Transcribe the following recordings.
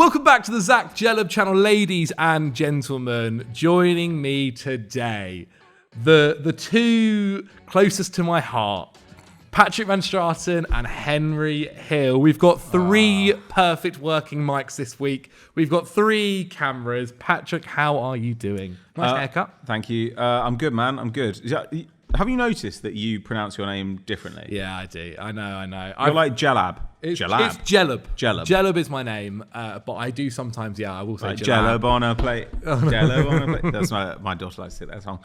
Welcome back to the Zach Djellab channel, ladies and gentlemen. Joining me today, the two closest to my heart, Patrick Van Straten and Henry Hill. We've got three perfect working mics this week. We've got three cameras. Patrick, how are you doing? Nice haircut. Thank you. I'm good, man. I'm good. Have you noticed that you pronounce your name differently? Yeah, I do. I know. You're like Djellab. It's Djellab. Djellab. Djellab is my name, but I do sometimes, I will say like Djellab. Djellab on a plate. Djellab on a plate. That's my daughter likes to sing that song.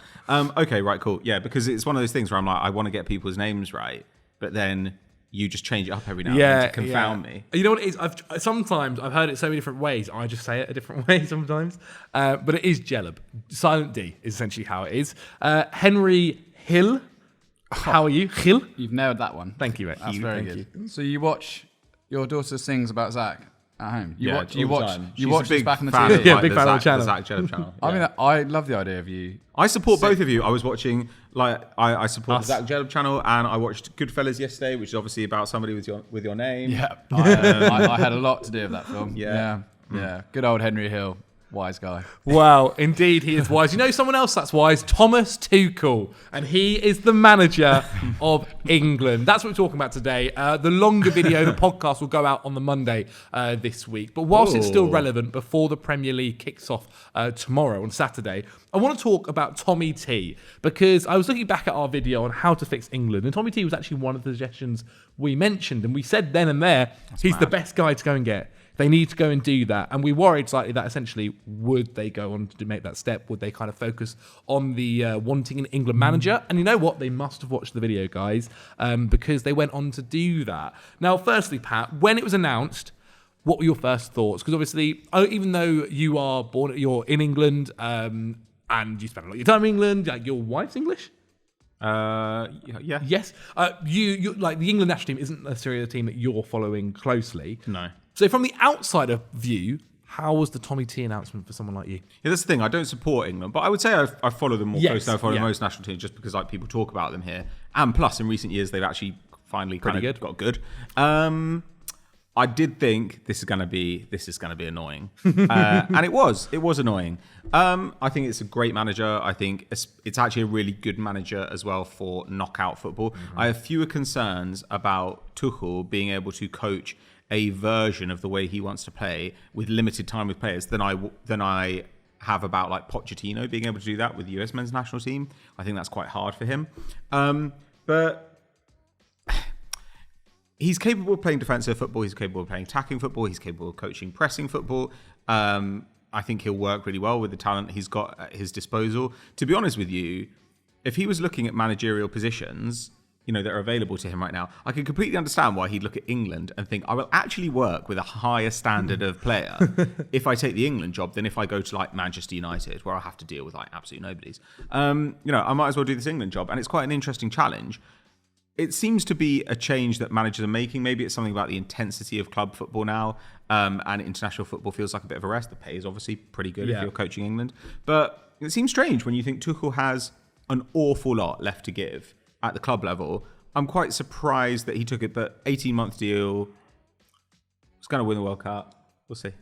Okay, right, cool. Yeah, because it's one of those things where I'm like, I want to get people's names right, but then you just change it up every now and then to confound me. You know what it is? Sometimes I've heard it so many different ways. I just say it a different way sometimes. But it is Djellab. Silent D is essentially how it is. Henry Hill. How are you? Hill? You've nailed that one. Thank you, mate. That's very good. So you watch your daughter sings about Zach at home. You watch this back on the TV. Yeah, big fan of the channel. The Zach Djellab channel. I mean, I love the idea of you. I support both of you. I was watching, I support the Zach Djellab channel, and I watched Goodfellas yesterday, which is obviously about somebody with your name. Yeah, I had a lot to do with that film. Yeah. Good old Henry Hill. Wise guy. Well, indeed, he is wise. You know someone else that's wise? Thomas Tuchel. And he is the manager of England. That's what we're talking about today. The longer video, the podcast will go out on the Monday this week. But whilst it's still relevant, before the Premier League kicks off tomorrow on Saturday, I want to talk about Tommy T. Because I was looking back at our video on how to fix England. And Tommy T was actually one of the suggestions we mentioned. And we said then and there, he's the best guy to go and get. They need to go and do that. And we worried slightly that essentially, would they go on to make that step? Would they kind of focus on the wanting an England manager? And you know what? They must have watched the video, guys, because they went on to do that. Now, firstly, Pat, when it was announced, what were your first thoughts? Because obviously, even though you're in England and you spend a lot of your time in England, like your wife's English? Yeah. Yes. You like the England national team isn't necessarily a team that you're following closely. No. So from the outsider view, how was the Tommy T announcement for someone like you? Yeah, that's the thing. I don't support England, but I would say I follow them more closely than I follow most national teams, just because people talk about them here. And plus, in recent years, they've actually finally got good. I did think this is going to be annoying, and it was annoying. I think it's a great manager. I think it's actually a really good manager as well for knockout football. Mm-hmm. I have fewer concerns about Tuchel being able to coach a version of the way he wants to play with limited time with players than I have about like Pochettino being able to do that with the US men's national team. I think that's quite hard for him. But he's capable of playing defensive football. He's capable of playing attacking football. He's capable of coaching pressing football. I think he'll work really well with the talent he's got at his disposal. To be honest with you, if he was looking at managerial positions, that are available to him right now, I can completely understand why he'd look at England and think, I will actually work with a higher standard of player if I take the England job than if I go to like Manchester United, where I have to deal with like absolutely nobody's. I might as well do this England job. And it's quite an interesting challenge. It seems to be a change that managers are making. Maybe it's something about the intensity of club football now, and international football feels like a bit of a rest. The pay is obviously pretty good if you're coaching England. But it seems strange when you think Tuchel has an awful lot left to give at the club level. I'm quite surprised that he took it, but 18-month deal. He's going to win the World Cup. We'll see.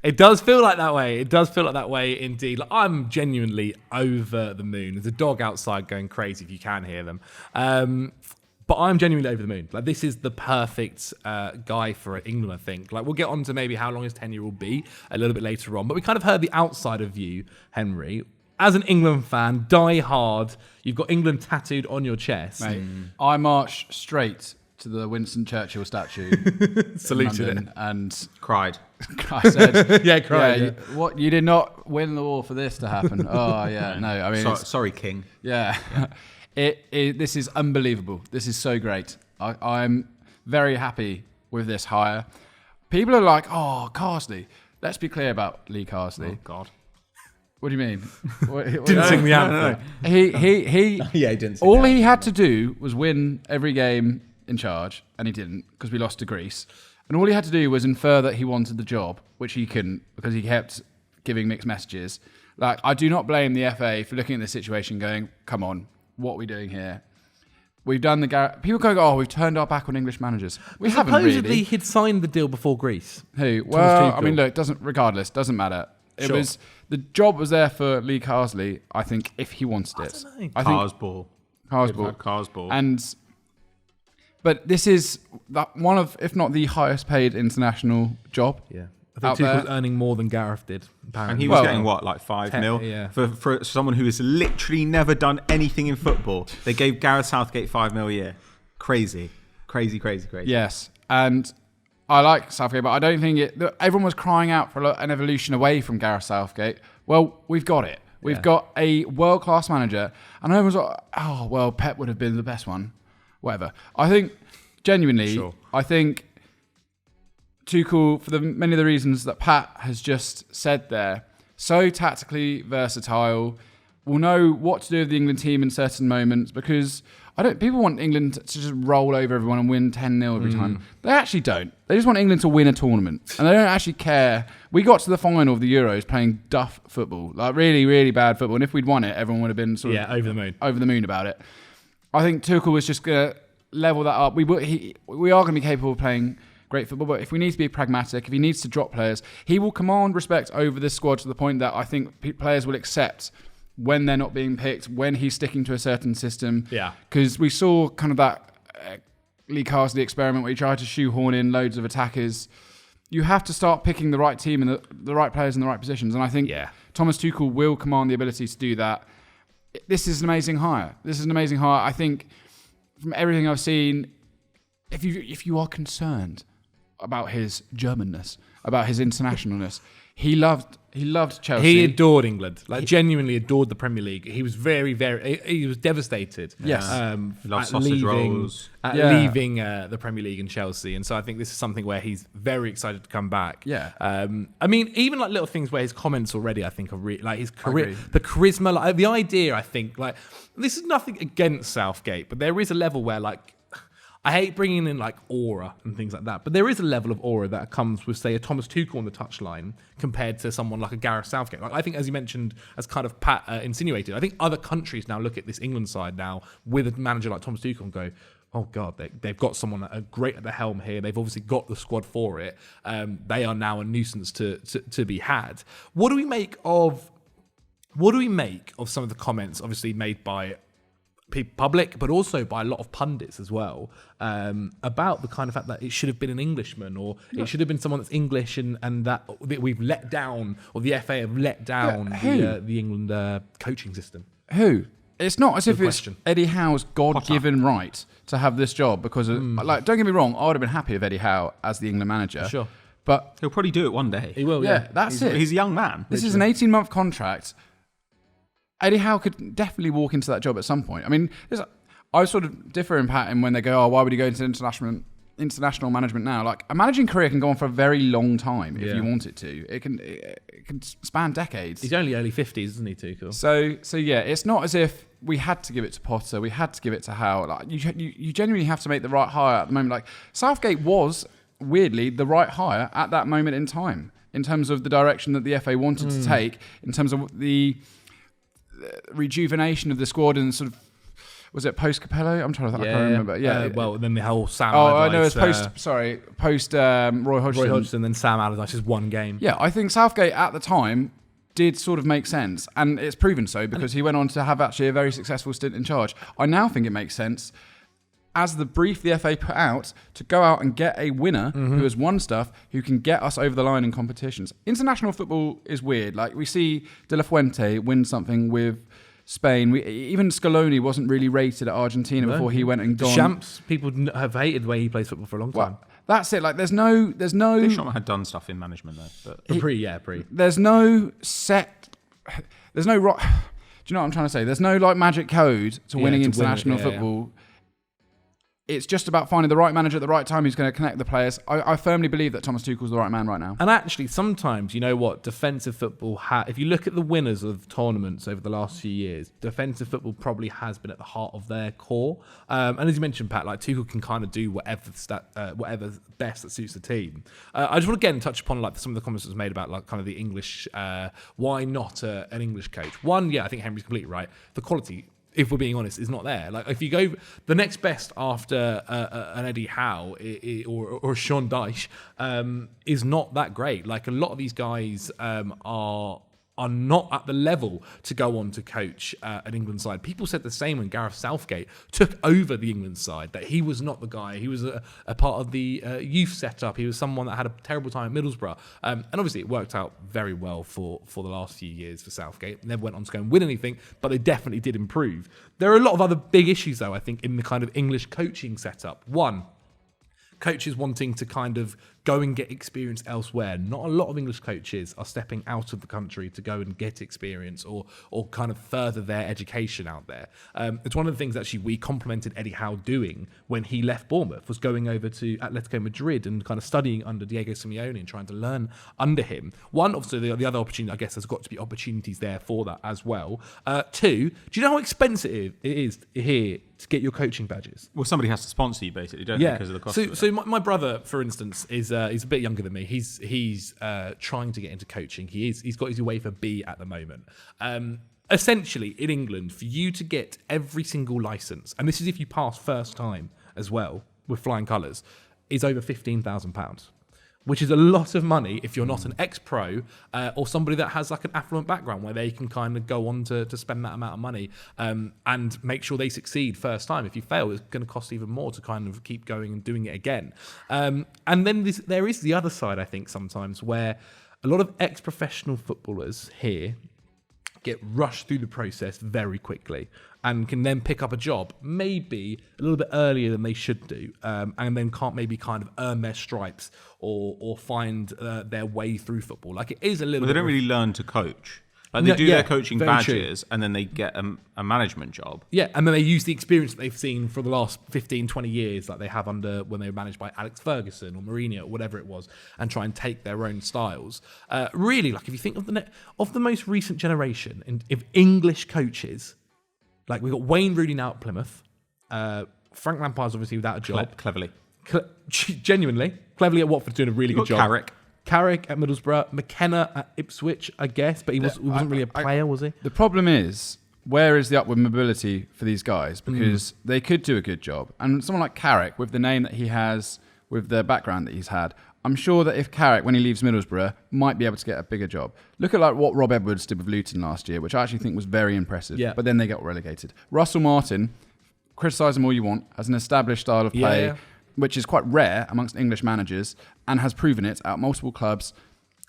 It does feel like that way. It does feel like that way indeed. Like, I'm genuinely over the moon. There's a dog outside going crazy if you can hear them. But I'm genuinely over the moon. Like, this is the perfect guy for England, I think. Like, we'll get on to maybe how long his tenure will be a little bit later on. But we kind of heard the outsider view, Henry. As an England fan, die hard. You've got England tattooed on your chest. Mate, I marched straight to the Winston Churchill statue, saluted it, and cried. I said, cried. Yeah. What? You did not win the war for this to happen. Oh yeah, no. I mean, sorry, King. Yeah, this is unbelievable. This is so great. I'm very happy with this hire. People are like, oh, Carsley. Let's be clear about Lee Carsley. Oh God. What do you mean? Didn't sing the anthem. He yeah, he didn't. All he had to do was win every game in charge, and he didn't because we lost to Greece. And all he had to do was infer that he wanted the job, which he couldn't because he kept giving mixed messages. Like, I do not blame the FA for looking at this situation going, come on, what are we doing here? We've done the people go, oh, we've turned our back on English managers. We haven't Supposedly really. he'd signed the deal before Greece. Who? Well, Tuchel. I mean, look, doesn't matter. It Sure. was the job was there for Lee Carsley. I think if he wanted it, don't know. I think Carsball. Carsball. But this is one of, if not the highest paid international job. Yeah. I Out think Tuchel's there. earning more than Gareth did. Apparently. And he was Well, getting what, like 5 mil? yeah. For someone who has literally never done anything in football. They gave Gareth Southgate 5 mil a year. Crazy. Yes, and I like Southgate, but I don't think everyone was crying out for an evolution away from Gareth Southgate. Well, we've got it. We've got a world-class manager, and everyone's like, oh, well, Pep would have been the best one. Whatever. I think, genuinely, I think Tuchel, for many of the reasons that Pat has just said there, so tactically versatile, will know what to do with the England team in certain moments, because people want England to just roll over everyone and win 10-0 every time. They actually don't. They just want England to win a tournament, and they don't actually care. We got to the final of the Euros playing duff football, like really, really bad football, and if we'd won it, everyone would have been over the moon about it. I think Tuchel was just going to level that up. We are going to be capable of playing great football, but if we need to be pragmatic, if he needs to drop players, he will command respect over this squad to the point that I think players will accept when they're not being picked, when he's sticking to a certain system. Yeah. Because we saw kind of that Lee Carsley experiment where he tried to shoehorn in loads of attackers. You have to start picking the right team and the right players in the right positions. And I think Thomas Tuchel will command the ability to do that. This is an amazing hire. I think from everything I've seen, if you are concerned about his Germanness, about his internationalness, he loved Chelsea. He adored England, genuinely adored the Premier League. He was he was devastated. Yes. Loved sausage rolls. Leaving the Premier League and Chelsea, and so I think this is something where he's very excited to come back. Yeah. I mean, even like little things where his comments already, I think, are like his career, agree. the charisma, like the idea. I think like this is nothing against Southgate, but there is a level where like. I hate bringing in like aura and things like that, but there is a level of aura that comes with, say, a Thomas Tuchel on the touchline compared to someone like a Gareth Southgate. Like I think, as you mentioned, as kind of Pat insinuated, I think other countries now look at this England side now with a manager like Thomas Tuchel and go, oh God, they've got someone great at the helm here. They've obviously got the squad for it. They are now a nuisance to be had. What do we make of some of the comments, obviously made by public, but also by a lot of pundits as well, about the kind of fact that it should have been an Englishman, or it should have been someone that's English, and that we've let down, or the FA have let down the England coaching system. Who? It's not as if question. it's Eddie Howe's God-given right to have this job, because don't get me wrong, I would have been happy with Eddie Howe as the England manager. Sure. But He'll probably do it one day. He will, that's it. He's a young man. This is an 18-month contract. Eddie Howe could definitely walk into that job at some point. I mean, I sort of differ in Pat when they go, oh, why would he go into international management now? Like, a managing career can go on for a very long time if you want it to. It can span decades. He's only early 50s, isn't he, Tuchel? So yeah, it's not as if we had to give it to Potter, we had to give it to Howe. Like, you genuinely have to make the right hire at the moment. Like, Southgate was, weirdly, the right hire at that moment in time, in terms of the direction that the FA wanted to take, in terms of the rejuvenation of the squad, and sort of, was it post Capello? I'm trying to think. I can't remember. Yeah. Well, then the whole Sam. I know Allardyce, it's post Roy Hodgson. Roy Hodgson, then Sam Allardyce's one game. Yeah, I think Southgate at the time did sort of make sense, and it's proven so because he went on to have actually a very successful stint in charge. I now think it makes sense, as the brief the FA put out, to go out and get a winner who has won stuff, who can get us over the line in competitions. International football is weird. Like, we see De La Fuente win something with Spain. Even Scaloni wasn't really rated at Argentina before he went and gone. Deschamps, people have hated the way he plays football for a long time. Well, that's it. Like, there's no. Deschamps had done stuff in management though. But Pre. There's no set. There's no rock. Do you know what I'm trying to say? There's no like magic code to winning international football. It's just about finding the right manager at the right time who's going to connect the players. I firmly believe that Thomas Tuchel's the right man right now. And actually, sometimes, you know what, defensive football, if you look at the winners of tournaments over the last few years, defensive football probably has been at the heart of their core. And as you mentioned, Pat, like Tuchel can kind of do whatever's best that suits the team. I just want to again touch upon like some of the comments that was made about like kind of the English, why not an English coach? One, I think Henry's completely right. The quality if we're being honest, is not there. Like if you go the next best after an Eddie Howe or Sean Dyche is not that great. Like a lot of these guys are not at the level to go on to coach an England side. People said the same when Gareth Southgate took over the England side, that he was not the guy. He was a part of the youth setup. He was someone that had a terrible time at Middlesbrough. And obviously it worked out very well for the last few years for Southgate. Never went on to go and win anything, but they definitely did improve. There are a lot of other big issues, though, I think, in the kind of English coaching setup. One, coaches wanting to kind of go and get experience elsewhere. Not a lot of English coaches are stepping out of the country to go and get experience or kind of further their education out there. It's one of the things actually we complimented Eddie Howe doing when he left Bournemouth, was going over to Atletico Madrid and kind of studying under Diego Simeone and trying to learn under him. One, obviously the other opportunity, I guess there's got to be opportunities there for that as well. Two, do you know how expensive it is here to get your coaching badges? Well, somebody has to sponsor you, basically, don't they, because of the cost of it. So my brother, for instance, is he's a bit younger than me. He's trying to get into coaching. He's got his UEFA B at the moment. Essentially, in England, for you to get every single license, and this is if you pass first time as well with flying colours, is over £15,000. Which is a lot of money if you're not an ex-pro or somebody that has like an affluent background where they can kind of go on to spend that amount of money and make sure they succeed first time. If you fail, it's going to cost even more to kind of keep going and doing it again. And then there is the other side, I think, sometimes where a lot of ex-professional footballers here get rushed through the process very quickly and can then pick up a job maybe a little bit earlier than they should do, and then can't maybe kind of earn their stripes or find their way through football. Like it is a little bit... They don't really learn to coach. Like they do their coaching badges and then they get a management job. Yeah, and then they use the experience that they've seen for the last 15, 20 years, like they have under when they were managed by Alex Ferguson or Mourinho or whatever it was, and try and take their own styles. Really, like if you think of the most recent generation of English coaches, like we've got Wayne Rooney now at Plymouth. Frank Lampard's obviously without a job. Cleverly Cleverly at Watford doing a really good job. Carrick at Middlesbrough, McKenna at Ipswich, I guess, but he wasn't really a player, was he? The problem is, where is the upward mobility for these guys? Because they could do a good job. And someone like Carrick, with the name that he has, with the background that he's had, I'm sure that if Carrick, when he leaves Middlesbrough, might be able to get a bigger job. Look at like what Rob Edwards did with Luton last year, which I actually think was very impressive. Yeah. But then they got relegated. Russell Martin, criticise him all you want, has an established style of play, which is quite rare amongst English managers, and has proven it at multiple clubs.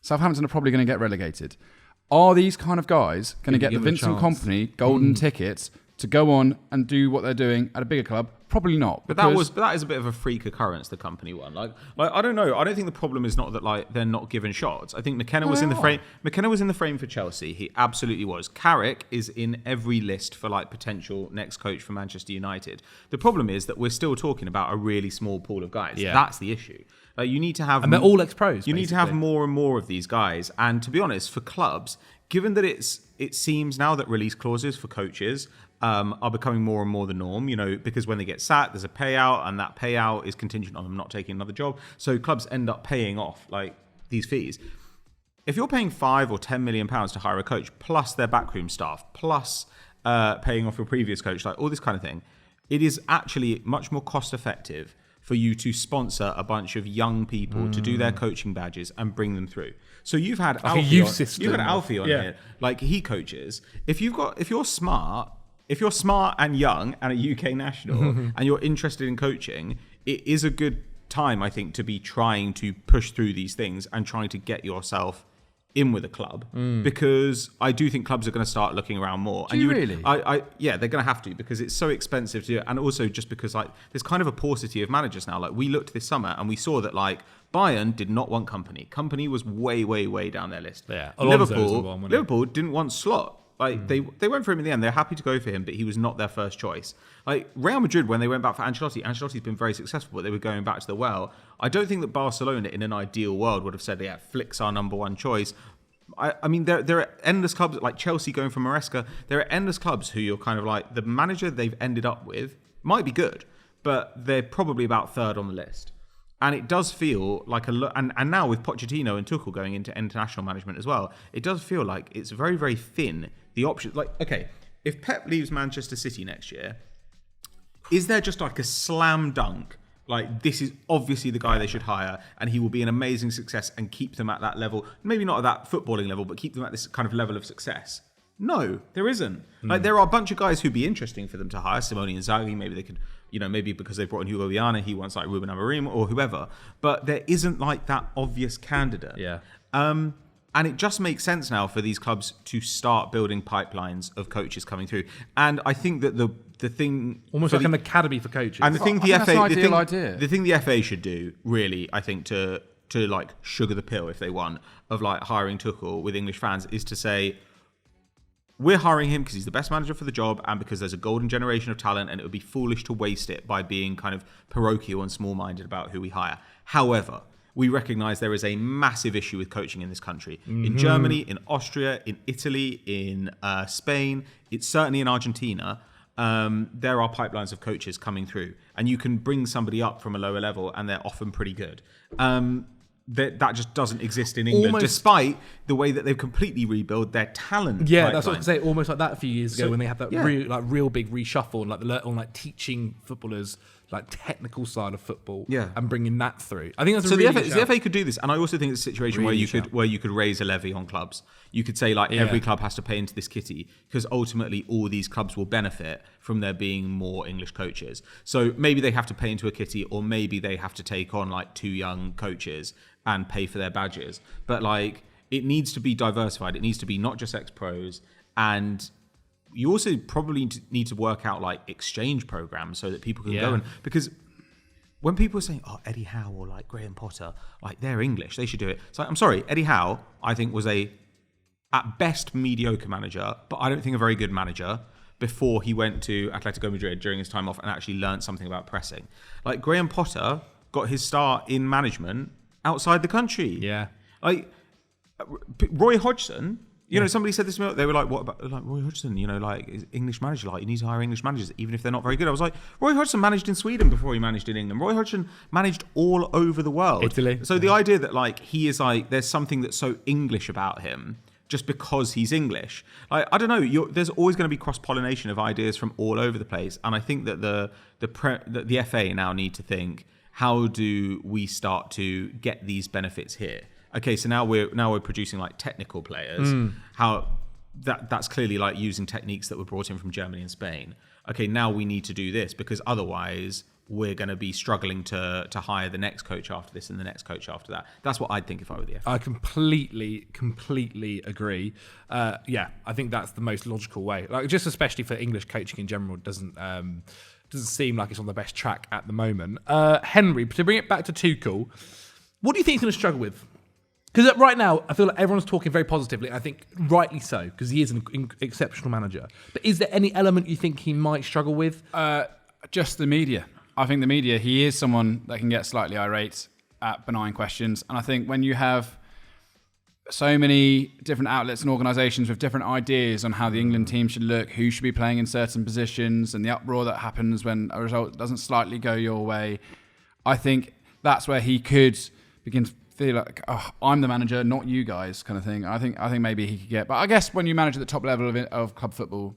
Southampton are probably going to get relegated. Are these kind of guys going to get the Vincent Kompany golden tickets to go on and do what they're doing at a bigger club? Probably not. But that is a bit of a freak occurrence, the Kompany one. Like I don't know. I don't think the problem is not that like they're not given shots. I think McKenna was in the frame. McKenna was in the frame for Chelsea. He absolutely was. Carrick is in every list for like potential next coach for Manchester United. The problem is that we're still talking about a really small pool of guys. Yeah. That's the issue. You need to have, and they're all ex-pros. You need to have more and more of these guys. And to be honest, for clubs, given that it seems now that release clauses for coaches are becoming more and more the norm, you know, because when they get sacked, there's a payout, and that payout is contingent on them not taking another job. So clubs end up paying off like these fees. If you're paying £5 or £10 million to hire a coach, plus their backroom staff, plus paying off your previous coach, like all this kind of thing, it is actually much more cost effective for you to sponsor a bunch of young people to do their coaching badges and bring them through. So you've had like Alfie on here, like he coaches. If you're smart and young and a UK national and you're interested in coaching, it is a good time, I think, to be trying to push through these things and trying to get yourself in with a club, because I do think clubs are going to start looking around more. Do you really? Yeah, they're going to have to, because it's so expensive to do it, and also just because like there's kind of a paucity of managers now. Like we looked this summer and we saw that like Bayern did not want Kompany. Kompany was way down their list. Yeah, Liverpool didn't want Slot. Like they went for him in the end. They're happy to go for him, but he was not their first choice. Like Real Madrid, when they went back for Ancelotti's been very successful, but they were going back to the well. I don't think that Barcelona, in an ideal world, would have said, "Yeah, Flick's our number one choice." I mean, there are endless clubs like Chelsea going for Maresca. There are endless clubs who you're kind of like, the manager they've ended up with might be good, but they're probably about third on the list. And it does feel like and now with Pochettino and Tuchel going into international management as well, it does feel like it's very, very thin. The options, like, okay, if Pep leaves Manchester City next year, is there just like a slam dunk? Like, this is obviously the guy they should hire, and he will be an amazing success and keep them at that level. Maybe not at that footballing level, but keep them at this kind of level of success. No, there isn't. Like, there are a bunch of guys who'd be interesting for them to hire. Simone Inzaghi, maybe they could, maybe because they brought in Hugo Viana, he wants like Ruben Amorim or whoever. But there isn't like that obvious candidate. Yeah. And it just makes sense now for these clubs to start building pipelines of coaches coming through. And I think that the thing... Almost like an academy for coaches. And the thing the the FA should do, really, I think, to like sugar the pill, if they want, of like hiring Tuchel with English fans, is to say, we're hiring him because he's the best manager for the job and because there's a golden generation of talent, and it would be foolish to waste it by being kind of parochial and small-minded about who we hire. However, we recognise there is a massive issue with coaching in this country. In Germany, in Austria, in Italy, in Spain, it's certainly in Argentina. There are pipelines of coaches coming through, and you can bring somebody up from a lower level, and they're often pretty good. That just doesn't exist in England, despite the way that they've completely rebuilt their talent. Yeah, pipeline. that's what I was saying. Almost like that a few years ago when they had that real big reshuffle and like teaching footballers like technical side of football, and bringing that through. I think that's so. The FA could do this, and I also think it's a situation where you could raise a levy on clubs. You could say like every club has to pay into this kitty, because ultimately all these clubs will benefit from there being more English coaches. So maybe they have to pay into a kitty, or maybe they have to take on like 2 young coaches and pay for their badges. But like, it needs to be diversified. It needs to be not just ex-pros, and you also probably need to work out like exchange programs so that people can go, and because when people are saying, oh, Eddie Howe or like Graham Potter, like they're English, they should do it. It's like, I'm sorry, Eddie Howe, I think was at best mediocre manager, but I don't think a very good manager before he went to Atletico Madrid during his time off and actually learned something about pressing. Like Graham Potter got his start in management outside the country. Yeah. Like Roy Hodgson, somebody said this to me, they were like, what about like Roy Hodgson, like is English manager, like you need to hire English managers even if they're not very good. I was like, Roy Hodgson managed in Sweden before he managed in England. Roy Hodgson managed all over the world. Italy. So the idea that like he is like, there's something that's so English about him just because he's English. Like, I don't know, there's always going to be cross-pollination of ideas from all over the place. And I think that the FA now need to think, how do we start to get these benefits here? Okay, so now we're producing like technical players. How that's clearly like using techniques that were brought in from Germany and Spain. Okay, now we need to do this, because otherwise we're going to be struggling to hire the next coach after this and the next coach after that. That's what I'd think if I were the FA. I completely agree. I think that's the most logical way. Like, just especially for English coaching in general, doesn't seem like it's on the best track at the moment. Henry, to bring it back to Tuchel, what do you think he's going to struggle with? Because right now, I feel like everyone's talking very positively. I think rightly so, because he is an exceptional manager. But is there any element you think he might struggle with? Just the media. I think the media, he is someone that can get slightly irate at benign questions. And I think when you have so many different outlets and organisations with different ideas on how the England team should look, who should be playing in certain positions, and the uproar that happens when a result doesn't slightly go your way, I think that's where he could begin to feel like, oh, I'm the manager, not you guys, kind of thing. I think maybe he could get, but I guess when you manage at the top level of club football,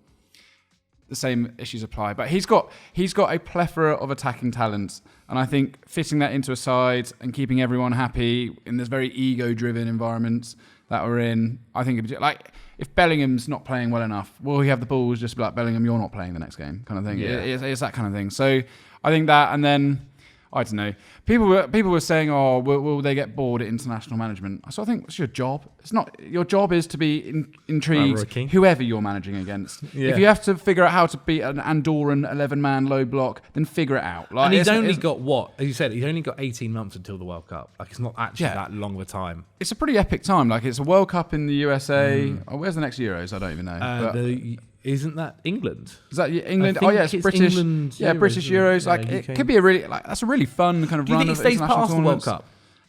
the same issues apply. But he's got a plethora of attacking talent, and I think fitting that into a side and keeping everyone happy in this very ego-driven environment that we're in, I think like if Bellingham's not playing well enough, will he have the balls just be like, Bellingham, you're not playing the next game, kind of thing. Yeah. It's that kind of thing. So I think that, and then I don't know. People were saying, "Oh, will they get bored at international management?" So I think it's your job. It's not your job is to be intrigued. Whoever you're managing against, if you have to figure out how to beat an Andorran 11-man low block, then figure it out. Like, and he's only got what, as you said, he's only got 18 months until the World Cup. Like, it's not actually that long of a time. It's a pretty epic time. Like, it's a World Cup in the USA. Oh, where's the next Euros? I don't even know. Isn't that England? Is that England? Oh yeah, it's British. England, British Euros. Like, it could be a really, like, that's a really fun kind of run of international tournaments. Do you think it stays past the World Cup?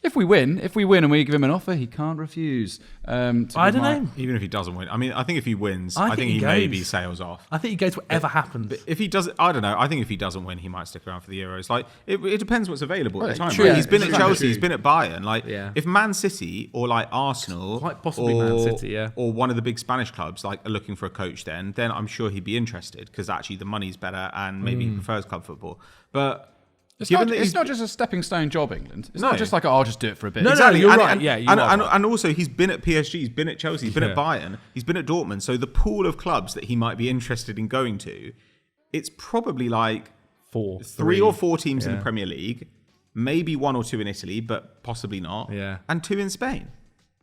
If we win and we give him an offer, he can't refuse. I don't know. Even if he doesn't win. I mean, I think if he wins, I I think think he he maybe goes. sails off. I think he goes whatever happens. If he does, I don't know. I think if he doesn't win, he might stick around for the Euros. Like it depends what's available at the time. true. Right? Yeah, He's been at exactly. Chelsea. He's been at Bayern. Like Yeah. if Man City or like Arsenal, Quite possibly Man City, yeah. or one of the big Spanish clubs like are looking for a coach, then I'm sure he'd be interested because actually the money's better and maybe he prefers club football. But It's given not, that it's he's- not just a stepping stone job, England. It's No. not just like, I'll just do it for a bit. No, Exactly. you're and, right. And, Yeah, you and, are and, right. and also he's been at PSG, he's been at Chelsea, he's been at Bayern, he's been at Dortmund. So the pool of clubs that he might be interested in going to, it's probably like three or four teams in the Premier League, maybe one or two in Italy, but possibly not. Yeah. And two in Spain.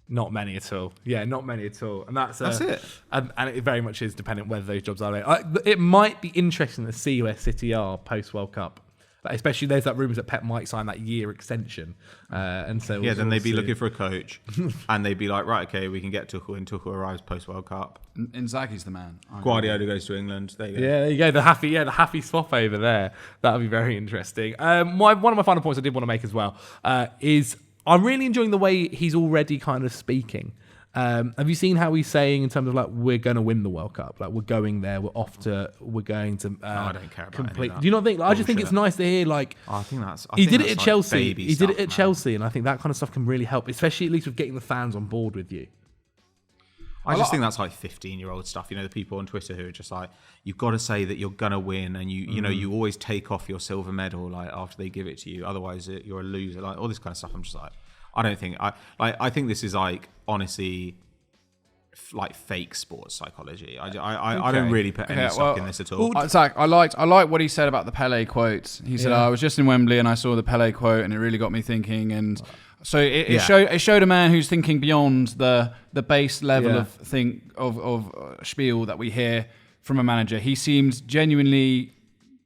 Not many at all. Yeah, not many at all. And that's it. And it very much is dependent whether those jobs are there. It might be interesting to see where City are post World Cup. Like, especially there's that rumours that Pep might sign that year extension. And so Yeah, then they'd be see. looking for a coach and they'd be like, right, okay, we can get Tuchel, and Tuchel arrives post World Cup. Inzaghi's the man. Guardiola goes to England. There you go. Yeah, there you go. The happy swap over there. That would be very interesting. One of my final points I did want to make as well is I'm really enjoying the way he's already kind of speaking. Have you seen how he's saying in terms of like we're going to win the World Cup? Like we're going there. We're going to. I don't care about any of that. Do you not think? I just think it's nice to hear. Like I think that's. he did it at like Chelsea. baby He did it stuff, at man. Chelsea, and I think that kind of stuff can really help, especially at least with getting the fans on board with you. I just think that's like 15-year-old stuff. You know, the people on Twitter who are just like, you've got to say that you're gonna win, and you know you always take off your silver medal like after they give it to you. Otherwise, you're a loser. Like all this kind of stuff. I'm just like, I don't think I think this is like honestly like fake sports psychology. I don't really put any stock in this at all. Zach, I liked what he said about the Pele quote. He said, I was just in Wembley and I saw the Pele quote and it really got me thinking. And so it showed a man who's thinking beyond the base level of spiel that we hear from a manager. He seemed genuinely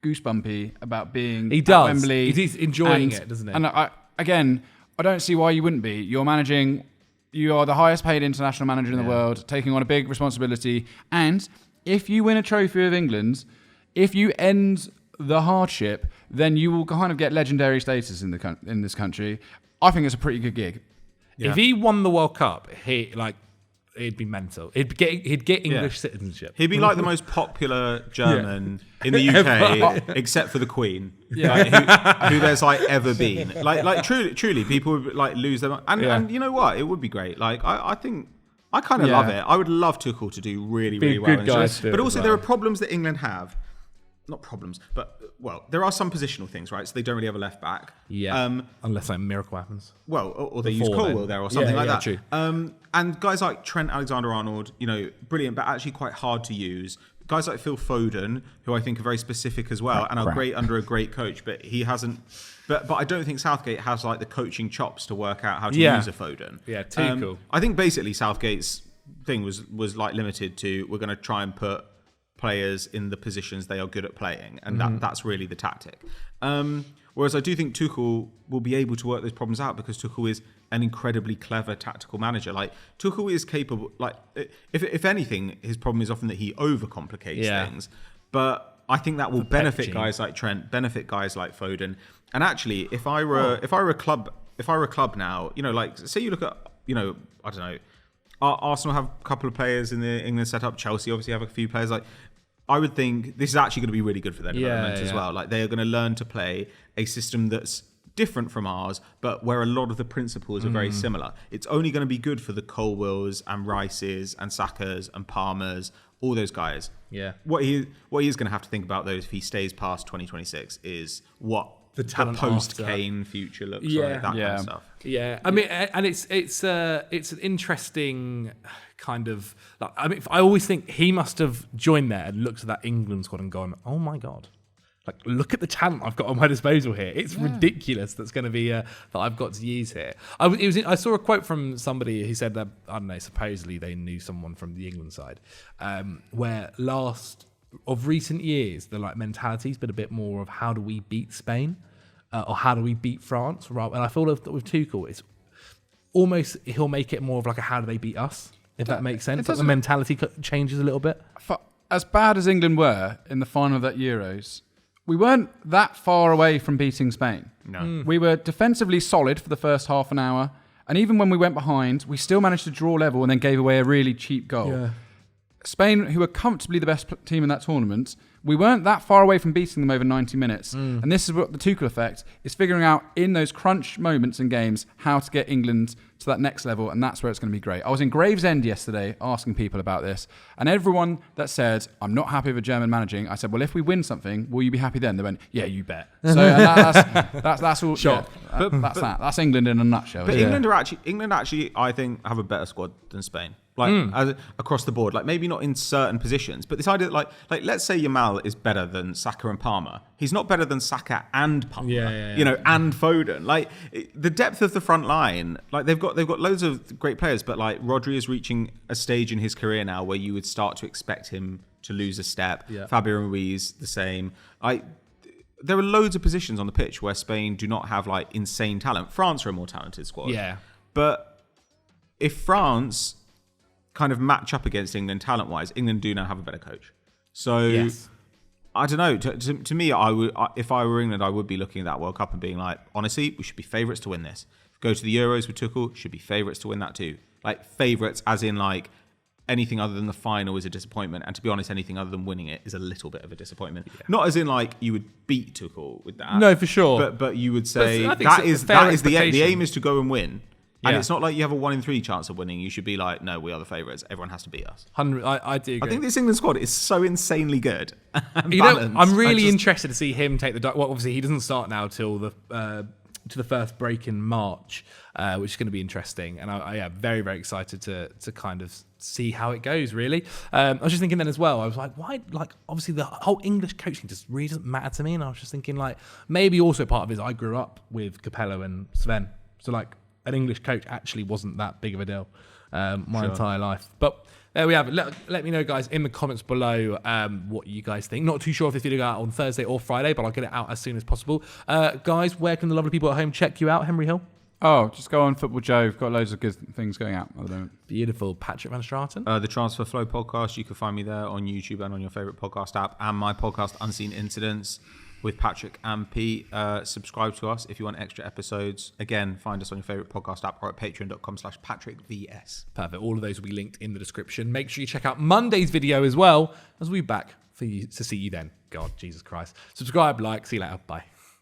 goosebumpy about being He does. at Wembley. He's enjoying it, doesn't he? And I don't see why you wouldn't be. You're managing. You are the highest paid international manager in the world, taking on a big responsibility. And if you win a trophy of England, if you end the hardship, then you will kind of get legendary status in this country. I think it's a pretty good gig. If he won the World Cup, it'd be mental. He'd get English citizenship. He'd be like the most popular German in the UK, except for the Queen, like, who there's like ever been. Like truly, people would like lose their mind. And you know what? It would be great. Like I think I kind of love it. I would love Tuchel to do really, really well. But also there are problems that England have. Not problems, but there are some positional things, right? So they don't really have a left back. Yeah. Unless a miracle happens. Well, or they use Before Colwell then. there or something like that. True. And guys like Trent Alexander-Arnold, you know, brilliant, but actually quite hard to use. Guys like Phil Foden, who I think are very specific as well, and are great under a great coach, but he hasn't. But I don't think Southgate has like the coaching chops to work out how to use a Foden. Yeah, Tuchel. I think basically Southgate's thing was like limited to we're going to try and put players in the positions they are good at playing, and that's really the tactic. Whereas I do think Tuchel will be able to work those problems out because Tuchel is an incredibly clever tactical manager. Like Tuchel is capable. Like if anything, his problem is often that he overcomplicates things. But I think that will benefit guys like Trent, benefit guys like Foden. And actually, if I were a club now, you know, like say you look at, you know, I don't know, Arsenal have a couple of players in the England setup. Chelsea obviously have a few players. Like I would think this is actually going to be really good for their development as well. Like they are going to learn to play a system that's different from ours, but where a lot of the principles are very similar. It's only going to be good for the Colwells and Rices and Sakas and Palmers, all those guys. Yeah. What he is going to have to think about though, if he stays past 2026, is what the talent post-Kane future looks like. That kind of stuff. Yeah, I mean, and it's an interesting kind of. Like, I mean, I always think he must have joined there and looked at that England squad and gone, "Oh my god, like look at the talent I've got on my disposal here. It's ridiculous. That's going to be that I've got to use here." I saw a quote from somebody who said that I don't know. Supposedly they knew someone from the England side, where of recent years the like mentality's been a bit more of how do we beat Spain. Or how do we beat France? Right, and I feel that with Tuchel, it's almost he'll make it more of like a how do they beat us, if that makes sense. Like the mentality changes a little bit. As bad as England were in the final of that Euros, we weren't that far away from beating Spain. No. We were defensively solid for the first half an hour. And even when we went behind, we still managed to draw level and then gave away a really cheap goal. Yeah. Spain, who were comfortably the best team in that tournament, we weren't that far away from beating them over 90 minutes. And this is what the Tuchel effect is, figuring out in those crunch moments in games how to get England to that next level, and that's where it's going to be great. I was in Gravesend yesterday asking people about this, and everyone that said, I'm not happy with German managing, I said, well, if we win something, will you be happy then? They went, yeah, you bet. So that's all. Sure. Yeah, that's England in a nutshell. But England actually, I think, have a better squad than Spain. Across the board, maybe not in certain positions, but this idea, like let's say Yamal is better than Saka and Palmer. He's not better than Saka and Palmer, and Foden. The depth of the front line, they've got loads of great players, but Rodri is reaching a stage in his career now where you would start to expect him to lose a step. Yeah. Fabio Ruiz, the same. There are loads of positions on the pitch where Spain do not have insane talent. France are a more talented squad. Yeah, but if France kind of match up against England talent-wise, England do now have a better coach. So yes. I don't know. To me, if I were England, I would be looking at that World Cup and being honestly, we should be favourites to win this. Go to the Euros with Tuchel, should be favourites to win that too. Favourites, as in anything other than the final is a disappointment, and to be honest, anything other than winning it is a little bit of a disappointment. Yeah. Not as in you would beat Tuchel with that. No, for sure. But you would say that is the aim is to go and win. And it's not you have a 1 in 3 chance of winning. You should be no, we are the favourites. Everyone has to beat us. I do agree. I think this England squad is so insanely good and balanced. I'm really interested to see him take the... Well, obviously, he doesn't start now till the first break in March, which is going to be interesting. And I am very, very excited to kind of see how it goes, really. I was just thinking then as well, I was why? Obviously, the whole English coaching just really doesn't matter to me. And I was just thinking, maybe also part of it is I grew up with Capello and Sven. So, an English coach actually wasn't that big of a deal my entire life. But there we have it. Let me know, guys, in the comments below what you guys think. Not too sure if this video go out on Thursday or Friday, but I'll get it out as soon as possible. Guys, where can the lovely people at home check you out, Henry Hill? Oh, just go on Football Joe. We've got loads of good things going out at the moment. Beautiful. Patrick Van Straten? The Transfer Flow podcast. You can find me there on YouTube and on your favourite podcast app. And my podcast, Unseen Incidents, with Patrick and Pete. Subscribe to us if you want extra episodes. Again, find us on your favourite podcast app or at patreon.com/PatrickVS. Perfect. All of those will be linked in the description. Make sure you check out Monday's video as well, as we'll be back for you to see you then. God, Jesus Christ. Subscribe, see you later. Bye.